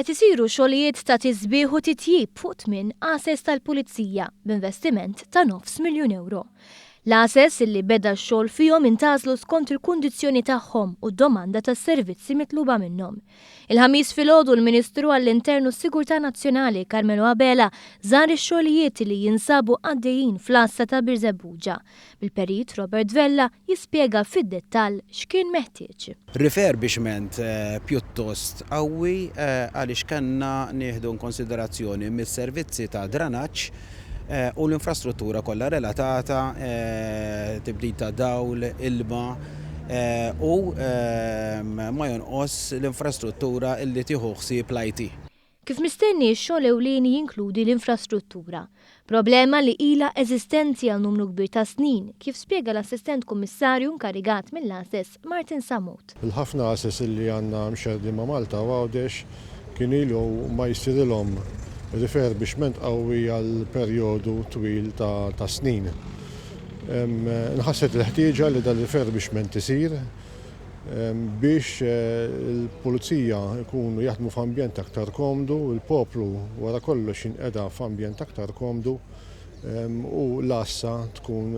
Qed isiru xogħlijiet ta' tisbieħ u titjib fuq minn ases tal-Pulizija b'investiment ta' €9,000,000. L-ases illi beda x-xogħol fihom intażlu skont il-kundizzjoni tagħhom u d-domanda tas-servizzi mitluba minnhom. Il-ħamis filgħodu l-Ministru għall-Internu u s-Sigurtà Nazzjonali Carmelo Abela żar ix-xogħlijiet li jinsabu għaddejjin fl-Assa ta' Birzebbuġa. Bil-perit Robert Vella jispjega fid-dettall x'kien meħtieġ. Refurbishment pjuttost qawwi għaliex kellna nieħdu konsiderazzjoni mis-servizzi ta' dranaġġ u l-infrastruttura kollha relatata, tibdil ta' dawl, ilma u ma jonqos l-infrastruttura illi tieħu ħsieb l-IT. Kif mistenni x-xogħol ewlieni jinkludi l-infrastruttura, problema li ilha eżistenti għal numru kbir ta' snin, kif spjega l-Assistent Kummissarju nkarigat mill-Ases Martin Samut. Il-ħafna ases li għandna mxerdi ma' Malta u Għawdex kien ilu ma jsirilhom refurbishment qawwi għal perjodu twil ta' snin. Nħasset il-ħtieġa li dal-refurbishment isir biex il-pulizija jkunu jaħdmu f'ambjent aktar komdu, il-poplu wara kollox jinqeda f'ambjent aktar komdu u l-assa tkun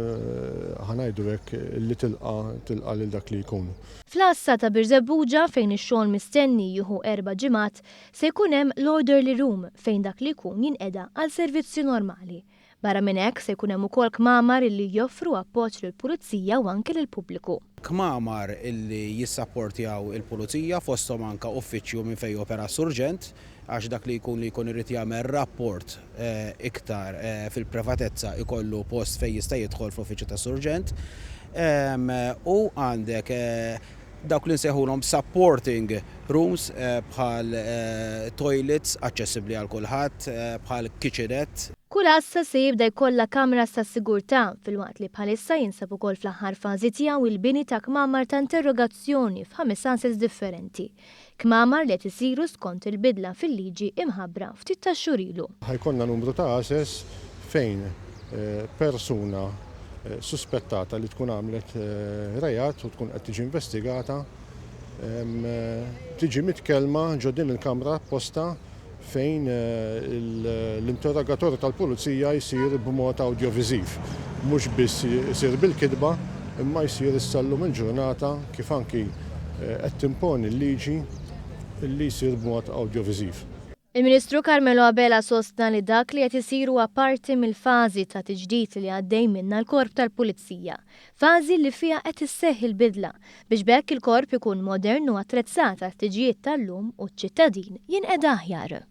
ħanajdu hekk li tilqa lil dak li jkun. Fl-Assa ta' Birzebbuġa fejn ix-xogħol mistenni jieħu 4 ġimgħat se jkun hemm l-orderly room fejn dak li jkun jinqeda għal servizzi normali. Barra minn hekk se jkun hemm ukoll kmamar illi joffru appoġġ lill-Pulizija u anke lill-pubbliku. Kmamar illi jissapportjaw il-Pulizija fosthom anke uffiċċju minn fejn opera surġent għax dak li jkun irid jagħmel rapport iktar fil-privatezza ikollu post fejn jista' jidħol fl-uffiċċju ta' surġent u għandek dawk li nsejħulhom supporting rooms bħal toilets aċċessibbli għal kulħadd, bħal kitchenette. Kull assa se jibda jkollha kameras ta' sigurtà filwaqt li bħalissa jinsab ukoll fl-aħħar fażi tiegħu il-bini ta' kmamar ta' interrogazzjoni f'5 ases differenti. Kmamar li qed isiru skont il-bidla fil-liġi imħabbra ftit ta' xhur ilu. Ħajkonna numru ta' ases fejn persuna suspettata li tkun għamlet rejat u tkun qed tiġi investigata tiġi mitkellma ġoddim il-kamra apposta fejn l-interrogatorju tal-Pulizija jsir b'mod audiovisiv. Mhux biss jsir bil-kidba, imma jsir issallum il-ġurnata kif anki qed timponi l-liġi li jsir b'mod audiovisiv. Il-Ministru Carmelo Abela sostna li dak li qed isiru apparti mill-fażi ta' tiġdid li għaddej minnha l-Korp tal-Pulizija, fażi li fiha qed isseħħ il-bidla biex bekk il-korp ikun modern u attrezzat għat-tiġijiet tal-lum u ċ-ċittadin jinqeda aħjar.